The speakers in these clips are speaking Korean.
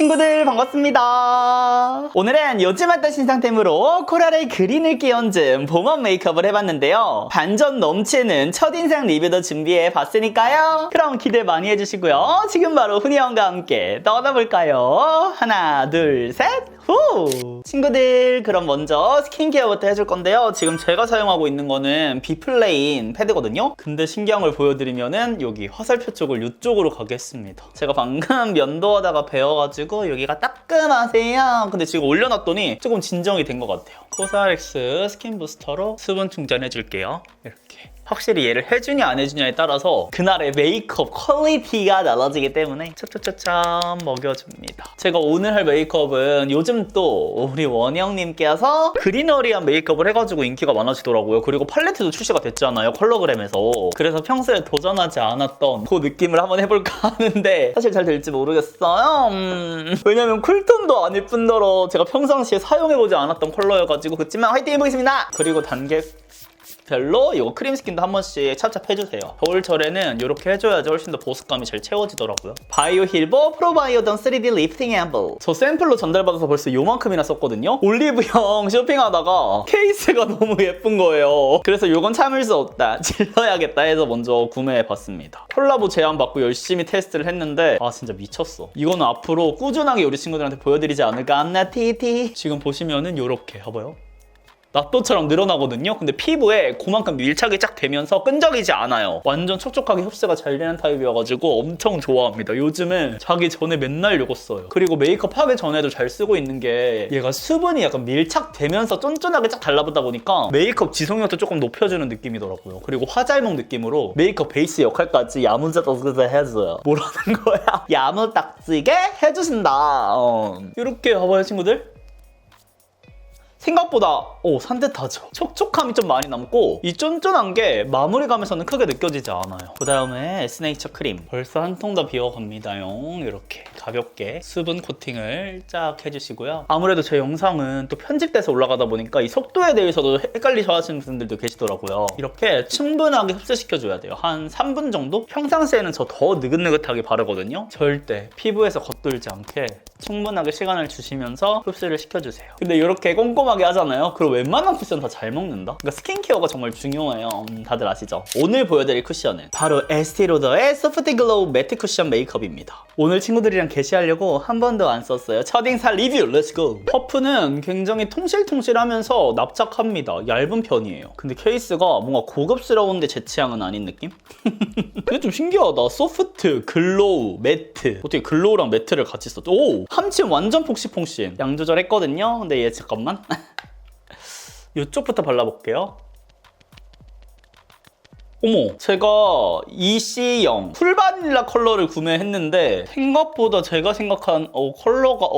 친구들 반갑습니다. 오늘은 요즘 핫한 신상템으로 코랄의 그린을 끼얹은 봄업 메이크업을 해봤는데요. 반전 넘치는 첫인상 리뷰도 준비해봤으니까요. 그럼 기대 많이 해주시고요. 지금 바로 훈이형과 함께 떠나볼까요? 하나 둘 셋 후! 친구들 그럼 먼저 스킨케어부터 해줄 건데요. 지금 제가 사용하고 있는 거는 비플레인 패드거든요. 근데 신기한 걸 보여드리면은 여기 화살표 쪽을 이쪽으로 가겠습니다. 제가 방금 면도하다가 배워가지고 여기가 따끔하세요. 근데 지금 올려놨더니 조금 진정이 된 것 같아요. 코사렉스 스킨 부스터로 수분 충전해줄게요. 이렇게. 확실히 얘를 해주냐 안 해주냐에 따라서 그날의 메이크업 퀄리티가 달라지기 때문에 차차차차 먹여줍니다. 제가 오늘 할 메이크업은 요즘 또 우리 원영님께서 그리너리한 메이크업을 해가지고 인기가 많아지더라고요. 그리고 팔레트도 출시가 됐잖아요, 컬러그램에서. 그래서 평소에 도전하지 않았던 그 느낌을 한번 해볼까 하는데 사실 잘 될지 모르겠어요. 왜냐면 쿨톤도 아닐 뿐더러 제가 평상시에 사용해보지 않았던 컬러여가지고 그렇지만 화이팅 해보겠습니다. 그리고 단계 별로 이거 크림 스킨도 한 번씩 찹찹 해주세요. 겨울철에는 이렇게 해줘야지 훨씬 더 보습감이 잘 채워지더라고요. 바이오 힐버 프로바이오던 3D 리프팅 앰플. 저 샘플로 전달받아서 벌써 요만큼이나 썼거든요. 올리브영 쇼핑하다가 케이스가 너무 예쁜 거예요. 그래서 이건 참을 수 없다, 질러야겠다 해서 먼저 구매해봤습니다. 콜라보 제안받고 열심히 테스트를 했는데 아 진짜 미쳤어. 이거는 앞으로 꾸준하게 우리 친구들한테 보여드리지 않을까. 안나 티티. 지금 보시면은 이렇게 봐봐요. 낫또처럼 늘어나거든요. 근데 피부에 그만큼 밀착이 쫙 되면서 끈적이지 않아요. 완전 촉촉하게 흡수가 잘 되는 타입이어가지고 엄청 좋아합니다. 요즘은 자기 전에 맨날 이거 써요. 그리고 메이크업 하기 전에도 잘 쓰고 있는 게 얘가 수분이 약간 밀착되면서 쫀쫀하게 쫙 달라붙다 보니까 메이크업 지속력도 조금 높여주는 느낌이더라고요. 그리고 화잘먹 느낌으로 메이크업 베이스 역할까지 야무지게 해줘요. 뭐라는 거야? 야무딱지게 해주신다. 이렇게 봐봐요 친구들. 생각보다 산뜻하죠. 촉촉함이 좀 많이 남고 이 쫀쫀한 게 마무리감에서는 크게 느껴지지 않아요. 그 다음에 에스네이처 크림. 벌써 한 통 더 비워갑니다요. 이렇게 가볍게 수분 코팅을 쫙 해주시고요. 아무래도 제 영상은 또 편집돼서 올라가다 보니까 이 속도에 대해서도 헷갈리셔 하시는 분들도 계시더라고요. 이렇게 충분하게 흡수시켜줘야 돼요. 한 3분 정도? 평상시에는 저 더 느긋느긋하게 바르거든요. 절대 피부에서 겉돌지 않게 충분하게 시간을 주시면서 흡수를 시켜주세요. 근데 이렇게 꼼꼼하게 하잖아요. 그럼 웬만한 쿠션 다 잘 먹는다? 그러니까 스킨케어가 정말 중요해요. 다들 아시죠? 오늘 보여드릴 쿠션은 바로 에스티로더의 소프트 글로우 매트 쿠션 메이크업입니다. 오늘 친구들이랑 게시하려고 한 번도 안 썼어요. 첫인상 리뷰 렛츠고! 퍼프는 굉장히 통실통실하면서 납작합니다. 얇은 편이에요. 근데 케이스가 뭔가 고급스러운데 제 취향은 아닌 느낌? 근데 좀 신기하다. 소프트, 글로우, 매트. 어떻게 글로우랑 매트를 같이 썼죠? 오! 함침 완전 폭신폭신. 양 조절했거든요. 근데 얘 잠깐만. 이쪽부터 발라볼게요. 어머, 제가 EC0 풀바닐라 컬러를 구매했는데 생각보다 제가 생각한 컬러가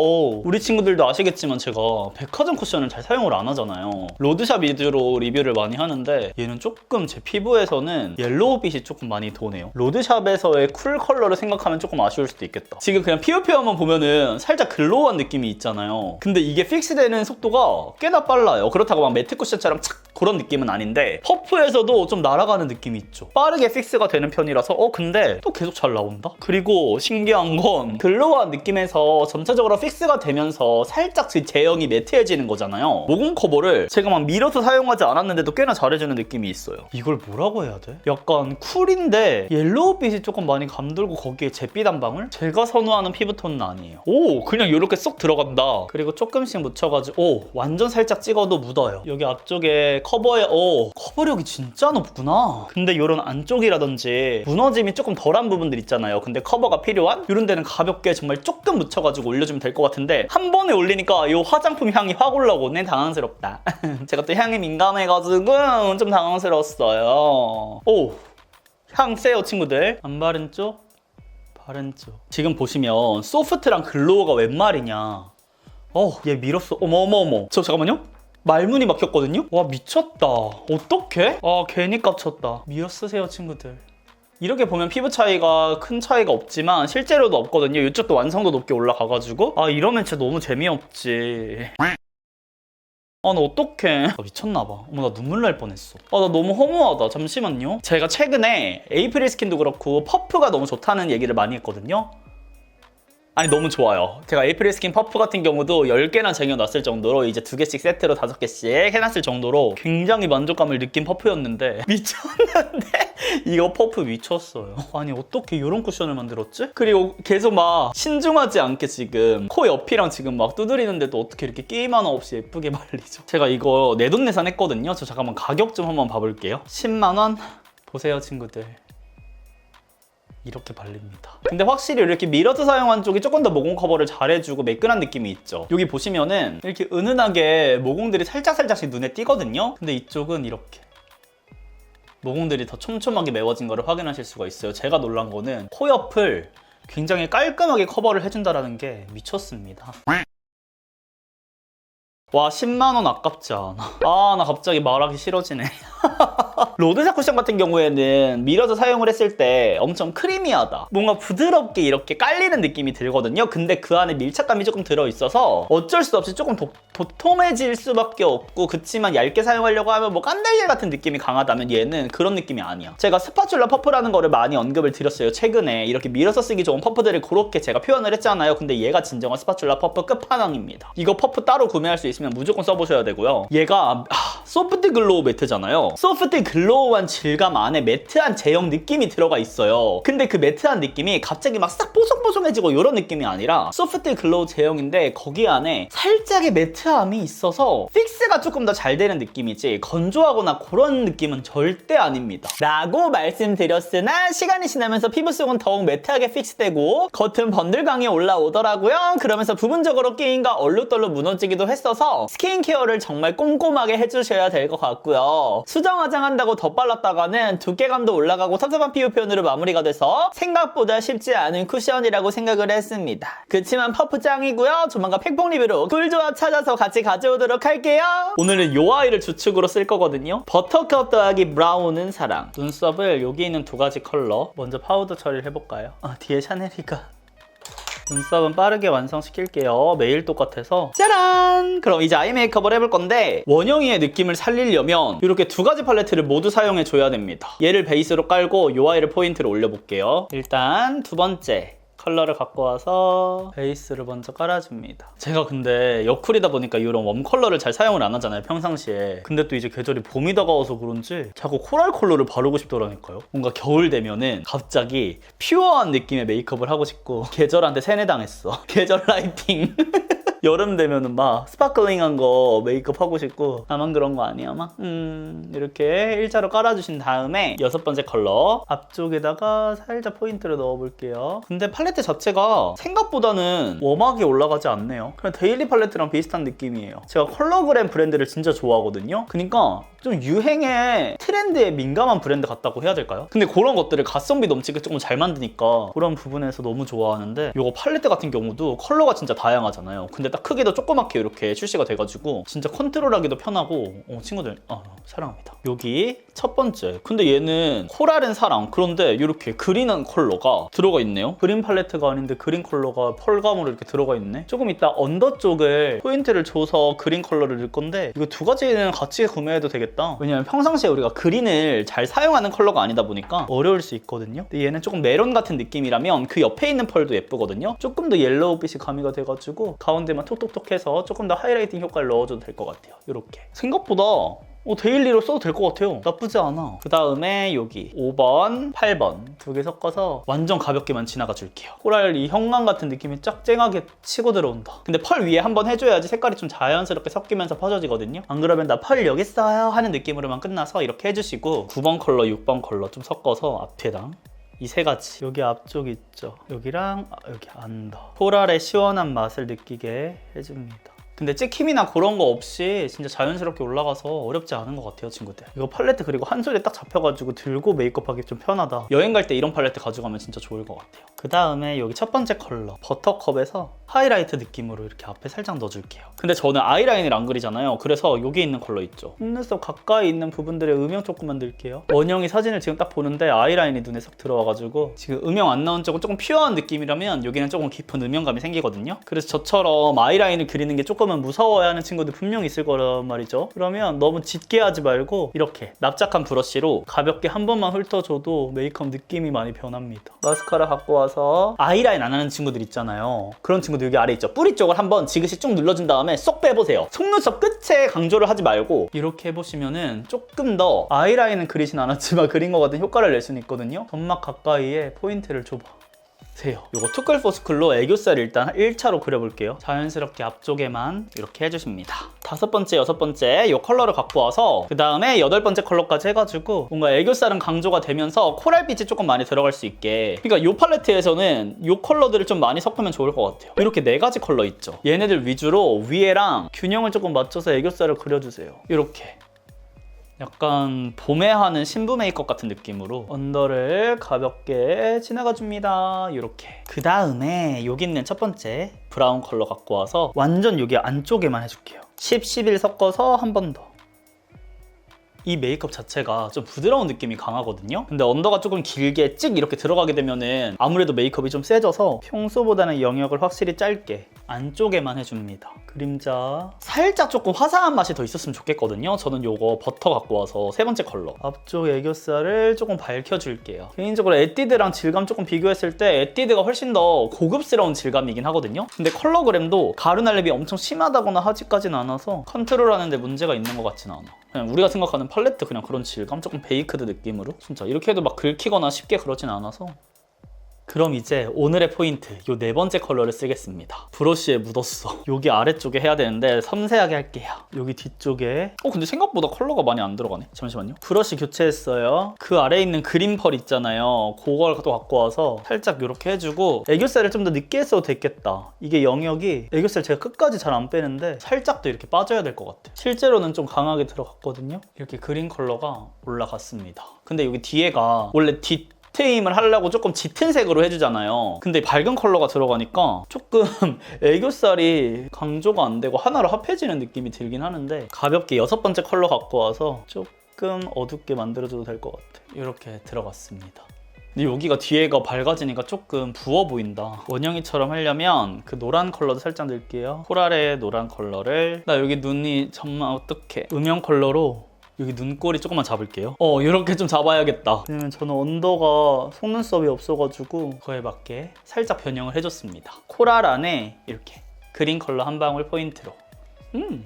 우리 친구들도 아시겠지만 제가 백화점 쿠션을 잘 사용을 안 하잖아요. 로드샵 위주로 리뷰를 많이 하는데 얘는 조금 제 피부에서는 옐로우빛이 조금 많이 도네요. 로드샵에서의 쿨 컬러를 생각하면 조금 아쉬울 수도 있겠다. 지금 그냥 피어피어만 보면은 살짝 글로우한 느낌이 있잖아요. 근데 이게 픽스되는 속도가 꽤나 빨라요. 그렇다고 막 매트 쿠션처럼 착 그런 느낌은 아닌데 퍼프에서도 좀 날아가는 느낌이 있죠. 빠르게 픽스가 되는 편이라서 근데 또 계속 잘 나온다? 그리고 신기한 건 글로우한 느낌에서 전체적으로 픽스가 되면서 살짝 제형이 매트해지는 거잖아요. 모공 커버를 제가 막 밀어서 사용하지 않았는데도 꽤나 잘해주는 느낌이 있어요. 이걸 뭐라고 해야 돼? 약간 쿨인데 옐로우빛이 조금 많이 감돌고 거기에 잿빛 한 방울? 제가 선호하는 피부톤은 아니에요. 그냥 이렇게 쏙 들어간다. 그리고 조금씩 묻혀가지고 완전 살짝 찍어도 묻어요. 여기 앞쪽에 커버에 커버력이 진짜 높구나. 근데 이런 안쪽이라든지 무너짐이 조금 덜한 부분들 있잖아요. 근데 커버가 필요한 이런 데는 가볍게 정말 조금 묻혀가지고 올려주면 될 것 같은데 한 번에 올리니까 이 화장품 향이 확 올라오네. 당황스럽다. 제가 또 향에 민감해가지고 좀 당황스러웠어요. 향 세요 친구들. 안 바른 쪽, 바른 쪽. 지금 보시면 소프트랑 글로우가 웬 말이냐. 얘 밀었어. 어머. 저 잠깐만요. 말문이 막혔거든요? 와 미쳤다. 어떡해? 괜히 깝쳤다. 미어 쓰세요 친구들. 이렇게 보면 피부 차이가 큰 차이가 없지만 실제로도 없거든요. 이쪽도 완성도 높게 올라가가지고 이러면 진짜 너무 재미없지. 나 어떡해. 미쳤나봐. 나 눈물 날 뻔했어. 나 너무 허무하다. 잠시만요. 제가 최근에 에이프릴 스킨도 그렇고 퍼프가 너무 좋다는 얘기를 많이 했거든요. 아니 너무 좋아요. 제가 에이프릴 스킨 퍼프 같은 경우도 10개나 쟁여놨을 정도로 이제 2개씩 세트로 5개씩 해놨을 정도로 굉장히 만족감을 느낀 퍼프였는데 미쳤는데 이거 퍼프 미쳤어요. 아니 어떻게 이런 쿠션을 만들었지? 그리고 계속 막 신중하지 않게 지금 코 옆이랑 지금 막 두드리는데도 어떻게 이렇게 게임 하나 없이 예쁘게 발리죠? 제가 이거 내돈내산 했거든요. 저 잠깐만 가격 좀 한번 봐볼게요. 10만원? 보세요 친구들. 이렇게 발립니다. 근데 확실히 이렇게 미러드 사용한 쪽이 조금 더 모공 커버를 잘해주고 매끈한 느낌이 있죠. 여기 보시면은 이렇게 은은하게 모공들이 살짝살짝씩 눈에 띄거든요. 근데 이쪽은 이렇게 모공들이 더 촘촘하게 메워진 거를 확인하실 수가 있어요. 제가 놀란 거는 코 옆을 굉장히 깔끔하게 커버를 해준다는 게 미쳤습니다. 와 10만원 아깝지 않아. 아 나 갑자기 말하기 싫어지네. 로드샷 쿠션 같은 경우에는 미러드 사용을 했을 때 엄청 크리미하다, 뭔가 부드럽게 이렇게 깔리는 느낌이 들거든요. 근데 그 안에 밀착감이 조금 들어있어서 어쩔 수 없이 조금 도톰해질 수밖에 없고, 그치만 얇게 사용하려고 하면 뭐 깐달걀 같은 느낌이 강하다면 얘는 그런 느낌이 아니야. 제가 스파츌라 퍼프라는 거를 많이 언급을 드렸어요. 최근에 이렇게 밀어서 쓰기 좋은 퍼프들을 그렇게 제가 표현을 했잖아요. 근데 얘가 진정한 스파츌라 퍼프 끝판왕입니다. 이거 퍼프 따로 구매할 수 있으면 무조건 써보셔야 되고요. 얘가 소프트 글로우 매트잖아요. 소프트 글로우한 질감 안에 매트한 제형 느낌이 들어가 있어요. 근데 그 매트한 느낌이 갑자기 막 싹 뽀송뽀송해지고 이런 느낌이 아니라 소프트 글로우 제형인데 거기 안에 살짝의 매트함이 있어서 픽스가 조금 더 잘 되는 느낌이지 건조하거나 그런 느낌은 절대 아닙니다. 라고 말씀드렸으나 시간이 지나면서 피부 속은 더욱 매트하게 픽스되고 겉은 번들감이 올라오더라고요. 그러면서 부분적으로 끼임과 얼룩덜룩 무너지기도 했어서 스킨케어를 정말 꼼꼼하게 해주셔야 될 것 같고요. 수정 화장한다고 덧발랐다가는 두께감도 올라가고 섭섭한 피부 표현으로 마무리가 돼서 생각보다 쉽지 않은 쿠션이라고 생각을 했습니다. 그치만 퍼프 짱이고요. 조만간 팩폭 리뷰로 꿀조합 찾아서 같이 가져오도록 할게요. 오늘은 요 아이를 주축으로 쓸 거거든요. 버터컵 더하기 브라운은 사랑. 눈썹을 여기 있는 2가지 컬러 먼저 파우더 처리를 해볼까요? 뒤에 샤넬이가. 눈썹은 빠르게 완성시킬게요. 매일 똑같아서. 짜란! 그럼 이제 아이 메이크업을 해볼 건데 원영이의 느낌을 살리려면 이렇게 2가지 팔레트를 모두 사용해줘야 됩니다. 얘를 베이스로 깔고 요 아이를 포인트로 올려볼게요. 일단 2번째 컬러를 갖고 와서 베이스를 먼저 깔아줍니다. 제가 근데 여쿨이다 보니까 이런 웜 컬러를 잘 사용을 안 하잖아요, 평상시에. 근데 또 이제 계절이 봄이 다가와서 그런지 자꾸 코랄 컬러를 바르고 싶더라니까요. 뭔가 겨울 되면은 갑자기 퓨어한 느낌의 메이크업을 하고 싶고 계절한테 세뇌당했어. 계절 라이팅. 여름 되면은 막 스파클링한 거 메이크업 하고 싶고. 나만 그런 거 아니야 막? 이렇게 일자로 깔아주신 다음에 6번째 컬러 앞쪽에다가 살짝 포인트를 넣어볼게요. 근데 팔레트 자체가 생각보다는 웜하게 올라가지 않네요. 그냥 데일리 팔레트랑 비슷한 느낌이에요. 제가 컬러그램 브랜드를 진짜 좋아하거든요. 그러니까 좀 유행에 트렌드에 민감한 브랜드 같다고 해야 될까요? 근데 그런 것들을 가성비 넘치게 조금 잘 만드니까 그런 부분에서 너무 좋아하는데, 이거 팔레트 같은 경우도 컬러가 진짜 다양하잖아요. 근데 딱 크기도 조그맣게 이렇게 출시가 돼가지고 진짜 컨트롤하기도 편하고 친구들 사랑합니다. 여기 첫 번째. 근데 얘는 코랄은 사랑. 그런데 이렇게 그린한 컬러가 들어가 있네요. 그린 팔레트가 아닌데 그린 컬러가 펄감으로 이렇게 들어가 있네. 조금 이따 언더 쪽을 포인트를 줘서 그린 컬러를 넣을 건데 이거 2가지는 같이 구매해도 되겠다. 왜냐면 평상시에 우리가 그린을 잘 사용하는 컬러가 아니다 보니까 어려울 수 있거든요. 근데 얘는 조금 메론 같은 느낌이라면 그 옆에 있는 펄도 예쁘거든요. 조금 더 옐로우빛이 가미가 돼가지고 가운데만 톡톡톡 해서 조금 더 하이라이팅 효과를 넣어줘도 될 것 같아요. 이렇게 생각보다 데일리로 써도 될 것 같아요. 나쁘지 않아. 그 다음에 여기 5번, 8번 2개 섞어서 완전 가볍게만 지나가 줄게요. 코랄 이 형광 같은 느낌이 쫙 쨍하게 치고 들어온다. 근데 펄 위에 한번 해줘야지 색깔이 좀 자연스럽게 섞이면서 퍼져지거든요. 안 그러면 나 펄 여기 있어요 하는 느낌으로만 끝나서 이렇게 해주시고 9번 컬러, 6번 컬러 좀 섞어서 앞에랑 이 3가지 여기 앞쪽 있죠. 여기랑 여기 안더 코랄의 시원한 맛을 느끼게 해줍니다. 근데 찍힘이나 그런 거 없이 진짜 자연스럽게 올라가서 어렵지 않은 것 같아요, 친구들. 이거 팔레트 그리고 한 손에 딱 잡혀가지고 들고 메이크업하기 좀 편하다. 여행 갈 때 이런 팔레트 가져가면 진짜 좋을 것 같아요. 그 다음에 여기 첫 번째 컬러 버터컵에서 하이라이트 느낌으로 이렇게 앞에 살짝 넣어줄게요. 근데 저는 아이라인을 안 그리잖아요. 그래서 여기 있는 컬러 있죠. 속눈썹 가까이 있는 부분들에 음영 조금만 넣을게요. 원영이 사진을 지금 딱 보는데 아이라인이 눈에 쏙 들어와가지고 지금 음영 안 나온 쪽은 조금 퓨어한 느낌이라면 여기는 조금 깊은 음영감이 생기거든요. 그래서 저처럼 아이라인을 그리는 게 조금은 무서워하는 친구들 분명히 있을 거란 말이죠. 그러면 너무 짙게 하지 말고 이렇게 납작한 브러쉬로 가볍게 한 번만 훑어줘도 메이크업 느낌이 많이 변합니다. 마스카라 갖고 와서 아이라인 안 하는 친구들 있잖아요. 그런 친구들 여기 아래 있죠. 뿌리 쪽을 한번 지그시 쭉 눌러준 다음에 쏙 빼보세요. 속눈썹 끝에 강조를 하지 말고 이렇게 해보시면은 조금 더 아이라인은 그리진 않았지만 그린 것 같은 효과를 낼 수는 있거든요. 점막 가까이에 포인트를 줘봐 세요. 요거 투컬 포스쿨로 애교살 일단 1차로 그려볼게요. 자연스럽게 앞쪽에만 이렇게 해주십니다. 5번째, 6번째 요 컬러를 갖고 와서 그 다음에 8번째 컬러까지 해가지고 뭔가 애교살은 강조가 되면서 코랄빛이 조금 많이 들어갈 수 있게, 그러니까 요 팔레트에서는 요 컬러들을 좀 많이 섞으면 좋을 것 같아요. 이렇게 4가지 컬러 있죠. 얘네들 위주로 위에랑 균형을 조금 맞춰서 애교살을 그려주세요. 이렇게 약간 봄에 하는 신부 메이크업 같은 느낌으로 언더를 가볍게 지나가줍니다. 이렇게. 그 다음에 여기 있는 첫 번째 브라운 컬러 갖고 와서 완전 여기 안쪽에만 해줄게요. 10, 11 섞어서 한 번 더. 이 메이크업 자체가 좀 부드러운 느낌이 강하거든요. 근데 언더가 조금 길게 찍 이렇게 들어가게 되면은 아무래도 메이크업이 좀 세져서 평소보다는 영역을 확실히 짧게 안쪽에만 해줍니다. 그림자 살짝 조금 화사한 맛이 더 있었으면 좋겠거든요. 저는 요거 버터 갖고 와서 3번째 컬러 앞쪽 애교살을 조금 밝혀줄게요. 개인적으로 에뛰드랑 질감 조금 비교했을 때 에뛰드가 훨씬 더 고급스러운 질감이긴 하거든요. 근데 컬러그램도 가루날림이 엄청 심하다거나 하지까지는 않아서 컨트롤하는데 문제가 있는 것 같진 않아. 그냥 우리가 생각하는 팔레트 그냥 그런 질감, 조금 베이크드 느낌으로 진짜 이렇게 해도 막 긁히거나 쉽게 그러진 않아서. 그럼 이제 오늘의 포인트 요 4번째 컬러를 쓰겠습니다. 브러쉬에 묻었어. 여기 아래쪽에 해야 되는데 섬세하게 할게요. 여기 뒤쪽에 근데 생각보다 컬러가 많이 안 들어가네. 잠시만요. 브러쉬 교체했어요. 그 아래에 있는 그린 펄 있잖아요. 그걸 또 갖고 와서 살짝 이렇게 해주고 애교살을 좀 더 늦게 했어도 됐겠다. 이게 영역이 애교살 제가 끝까지 잘 안 빼는데 살짝 더 이렇게 빠져야 될 것 같아요. 실제로는 좀 강하게 들어갔거든요. 이렇게 그린 컬러가 올라갔습니다. 근데 여기 뒤에가 원래 뒤트임을 하려고 조금 짙은 색으로 해주잖아요. 근데 밝은 컬러가 들어가니까 조금 애교살이 강조가 안 되고 하나로 합해지는 느낌이 들긴 하는데 가볍게 6번째 컬러 갖고 와서 조금 어둡게 만들어줘도 될 것 같아요. 이렇게 들어갔습니다. 근데 여기가 뒤에가 밝아지니까 조금 부어 보인다. 원영이처럼 하려면 그 노란 컬러도 살짝 넣을게요. 코랄의 노란 컬러를 나 여기 눈이 정말 어떡해. 음영 컬러로 여기 눈꼬리 조금만 잡을게요. 이렇게 좀 잡아야겠다. 왜냐면 저는 언더가 속눈썹이 없어가지고 그거에 맞게 살짝 변형을 해줬습니다. 코랄 안에 이렇게 그린 컬러 한 방울 포인트로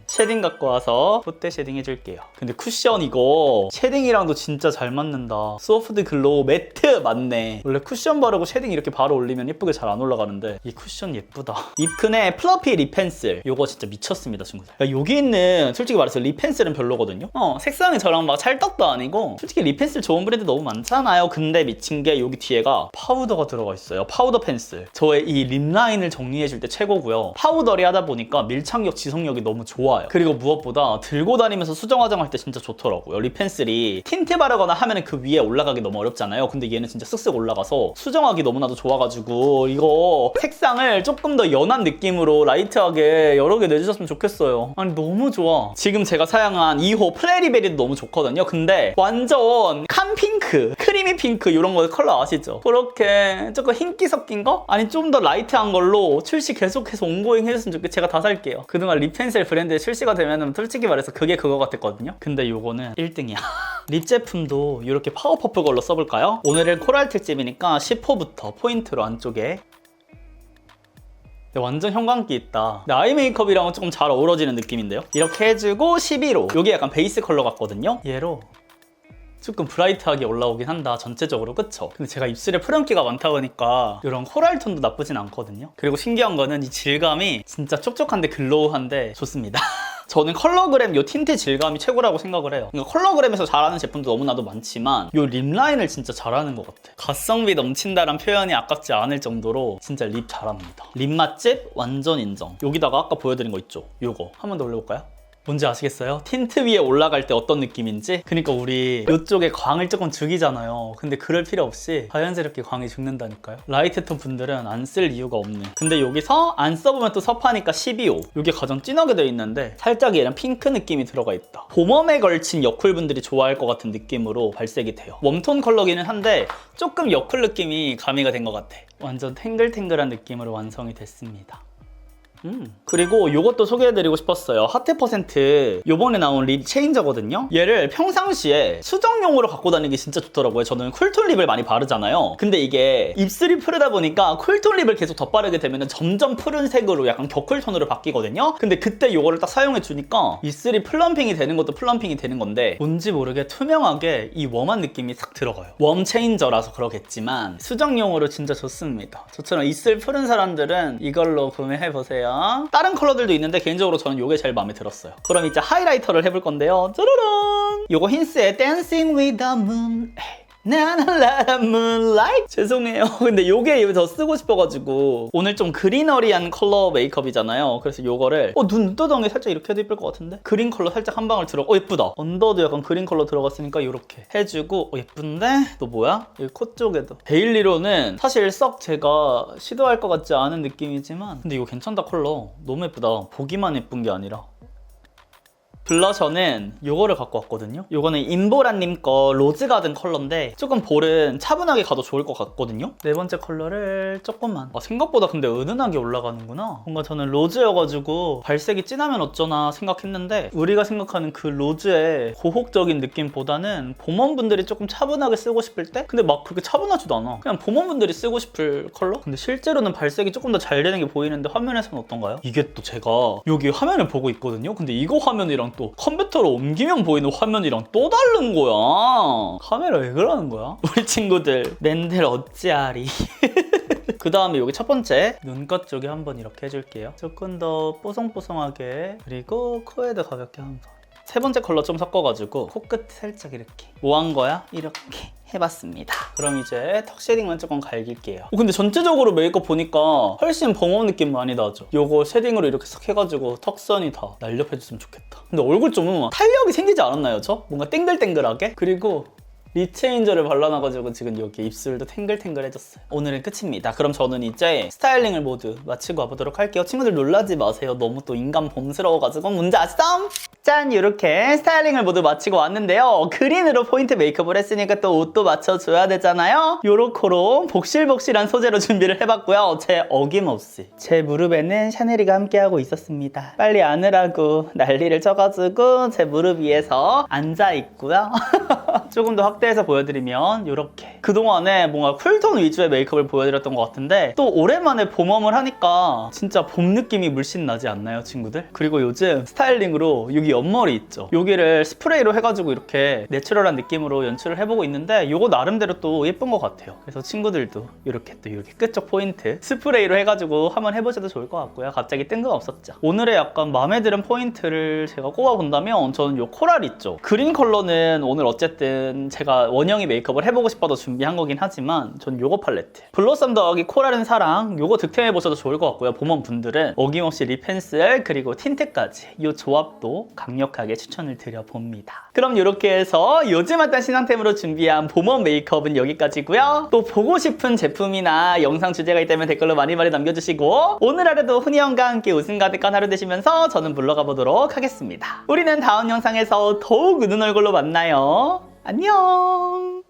쉐딩 갖고 와서 콧대 쉐딩 해줄게요. 근데 쿠션 이거 쉐딩이랑도 진짜 잘 맞는다. 소프트 글로우 매트 맞네. 원래 쿠션 바르고 쉐딩 이렇게 바로 올리면 예쁘게 잘 안 올라가는데 이 쿠션 예쁘다. 입큰의 플러피 립 펜슬 이거 진짜 미쳤습니다 친구들. 여기 있는 솔직히 말해서 립 펜슬은 별로거든요. 색상이 저랑 막 찰떡도 아니고 솔직히 립 펜슬 좋은 브랜드 너무 많잖아요. 근데 미친 게 여기 뒤에가 파우더가 들어가 있어요. 파우더 펜슬. 저의 이 립 라인을 정리해줄 때 최고고요. 파우더리 하다 보니까 밀착력, 지속력이 너무 좋아요. 그리고 무엇보다 들고 다니면서 수정 화장할 때 진짜 좋더라고요. 립 펜슬이 틴트 바르거나 하면 그 위에 올라가기 너무 어렵잖아요. 근데 얘는 진짜 쓱쓱 올라가서 수정하기 너무나도 좋아가지고 이거 색상을 조금 더 연한 느낌으로 라이트하게 여러 개 내주셨으면 좋겠어요. 아니 너무 좋아. 지금 제가 사용한 2호 프레리베리도 너무 좋거든요. 근데 완전 칸핑크, 크리미 핑크 이런 거 컬러 아시죠? 그렇게 조금 흰기 섞인 거? 아니 좀 더 라이트한 걸로 출시 계속해서 온고잉 해줬으면 좋겠어요. 제가 다 살게요. 그동안 립 펜슬 브랜드에 출시가 되면은 솔직히 말해서 그게 그거 같았거든요. 근데 요거는 1등이야. 립 제품도 이렇게 파워퍼프 걸로 써볼까요? 오늘은 코랄 특집이니까 10호부터 포인트로 안쪽에 완전 형광기 있다. 근데 아이 메이크업이랑은 조금 잘 어우러지는 느낌인데요. 이렇게 해주고 11호 여기 약간 베이스 컬러 같거든요. 얘로 조금 브라이트하게 올라오긴 한다 전체적으로. 그쵸? 근데 제가 입술에 푸른기가 많다 보니까 이런 코랄 톤도 나쁘진 않거든요. 그리고 신기한 거는 이 질감이 진짜 촉촉한데 글로우한데 좋습니다. 저는 컬러그램 요 틴트 질감이 최고라고 생각을 해요. 그러니까 컬러그램에서 잘하는 제품도 너무나도 많지만 요 립 라인을 진짜 잘하는 것 같아. 가성비 넘친다란 표현이 아깝지 않을 정도로 진짜 립 잘합니다. 립 맛집 완전 인정. 여기다가 아까 보여드린 거 있죠? 요거 한 번 더 올려볼까요? 뭔지 아시겠어요? 틴트 위에 올라갈 때 어떤 느낌인지? 그러니까 우리 이쪽에 광을 조금 죽이잖아요. 근데 그럴 필요 없이 자연스럽게 광이 죽는다니까요. 라이트 톤 분들은 안 쓸 이유가 없네. 근데 여기서 안 써보면 또 섭하니까 12호. 이게 가장 진하게 되어 있는데 살짝 얘랑 핑크 느낌이 들어가 있다. 봄웜에 걸친 여쿨 분들이 좋아할 것 같은 느낌으로 발색이 돼요. 웜톤 컬러기는 한데 조금 여쿨 느낌이 가미가 된 것 같아. 완전 탱글탱글한 느낌으로 완성이 됐습니다. 그리고 이것도 소개해드리고 싶었어요. 하트 퍼센트 요번에 나온 립 체인저거든요. 얘를 평상시에 수정용으로 갖고 다니기 진짜 좋더라고요. 저는 쿨톤 립을 많이 바르잖아요. 근데 이게 입술이 푸르다 보니까 쿨톤 립을 계속 덧바르게 되면 점점 푸른색으로 약간 겨쿨톤으로 바뀌거든요. 근데 그때 이거를 딱 사용해주니까 입술이 플럼핑이 되는 것도 플럼핑이 되는 건데 뭔지 모르게 투명하게 이 웜한 느낌이 싹 들어가요. 웜 체인저라서 그러겠지만 수정용으로 진짜 좋습니다. 저처럼 입술 푸른 사람들은 이걸로 구매해보세요. 다른 컬러들도 있는데 개인적으로 저는 이게 제일 마음에 들었어요. 그럼 이제 하이라이터를 해볼 건데요. 짜라란! 요거 힌스의 Dancing with the Moon. 나나라라 moonlight? 죄송해요. 근데 요게 더 쓰고 싶어가지고 오늘 좀 그리너리한 컬러 메이크업이잖아요. 그래서 요거를 눈두덩이 살짝 이렇게 해도 예쁠 것 같은데? 그린 컬러 살짝 한 방울 들어가. 예쁘다. 언더도 약간 그린 컬러 들어갔으니까 요렇게 해주고 예쁜데? 또 뭐야? 여기 코 쪽에도 베일리로는 사실 썩 제가 시도할 것 같지 않은 느낌이지만 근데 이거 괜찮다 컬러. 너무 예쁘다. 보기만 예쁜 게 아니라 블러셔는 요거를 갖고 왔거든요. 요거는 임보라님 거 로즈가든 컬러인데 조금 볼은 차분하게 가도 좋을 것 같거든요. 네 번째 컬러를 조금만. 생각보다 근데 은은하게 올라가는구나. 뭔가 저는 로즈여가지고 발색이 진하면 어쩌나 생각했는데 우리가 생각하는 그 로즈의 고혹적인 느낌보다는 봄원분들이 조금 차분하게 쓰고 싶을 때 근데 막 그렇게 차분하지도 않아. 그냥 봄원분들이 쓰고 싶을 컬러? 근데 실제로는 발색이 조금 더 잘 되는 게 보이는데 화면에서는 어떤가요? 이게 또 제가 여기 화면을 보고 있거든요. 근데 이거 화면이랑 또 컴퓨터로 옮기면 보이는 화면이랑 또 다른 거야. 카메라 왜 그러는 거야? 우리 친구들 맨들 어찌하리. 그 다음에 여기 첫 번째 눈꺼 쪽에 한번 이렇게 해줄게요. 조금 더 뽀송뽀송하게 그리고 코에도 가볍게 한번. 세 번째 컬러 좀 섞어가지고 코끝 살짝 이렇게 뭐 한 거야? 이렇게 해봤습니다. 그럼 이제 턱 쉐딩만 조금 갈길게요. 근데 전체적으로 메이크업 보니까 훨씬 봄웜 느낌 많이 나죠? 요거 쉐딩으로 이렇게 싹 해가지고 턱선이 다 날렵해줬으면 좋겠다. 근데 얼굴 좀 탄력이 생기지 않았나요, 저? 뭔가 땡글땡글하게? 그리고 립 체인저를 발라놔가지고 지금 여기 입술도 탱글탱글해졌어요. 오늘은 끝입니다. 그럼 저는 이제 스타일링을 모두 마치고 와보도록 할게요. 친구들 놀라지 마세요. 너무 또 인간 봄스러워가지고 문제 아시죠? 짠! 이렇게 스타일링을 모두 마치고 왔는데요. 그린으로 포인트 메이크업을 했으니까 또 옷도 맞춰줘야 되잖아요. 요렇게로 복실복실한 소재로 준비를 해봤고요. 제 어김없이 제 무릎에는 샤넬이가 함께하고 있었습니다. 빨리 안으라고 난리를 쳐가지고 제 무릎 위에서 앉아있고요. 조금 더 확대해서 보여드리면 이렇게 그동안에 뭔가 쿨톤 위주의 메이크업을 보여드렸던 것 같은데 또 오랜만에 봄웜을 하니까 진짜 봄 느낌이 물씬 나지 않나요, 친구들? 그리고 요즘 스타일링으로 여기 옆머리 있죠? 여기를 스프레이로 해가지고 이렇게 내추럴한 느낌으로 연출을 해보고 있는데 이거 나름대로 또 예쁜 것 같아요. 그래서 친구들도 이렇게 또 이렇게 끝쪽 포인트 스프레이로 해가지고 한번 해보셔도 좋을 것 같고요. 갑자기 뜬금없었죠. 오늘의 약간 마음에 드는 포인트를 제가 꼽아본다면 저는 이 코랄 있죠? 그린 컬러는 오늘 어쨌든 제가 원영이 메이크업을 해보고 싶어서 준비한 거긴 하지만 전 요거 팔레트 블러썸 더하기 코랄은 사랑 요거 득템해보셔도 좋을 것 같고요. 봄원 분들은 어김없이 립 펜슬 그리고 틴트까지 이 조합도 강력하게 추천을 드려봅니다. 그럼 이렇게 해서 요즘 핫한 신상템으로 준비한 봄원 메이크업은 여기까지고요. 또 보고 싶은 제품이나 영상 주제가 있다면 댓글로 많이 남겨주시고 오늘 하루도 훈이 형과 함께 웃음 가득한 하루 되시면서 저는 물러가 보도록 하겠습니다. 우리는 다음 영상에서 더욱 웃는 얼굴로 만나요. 안녕.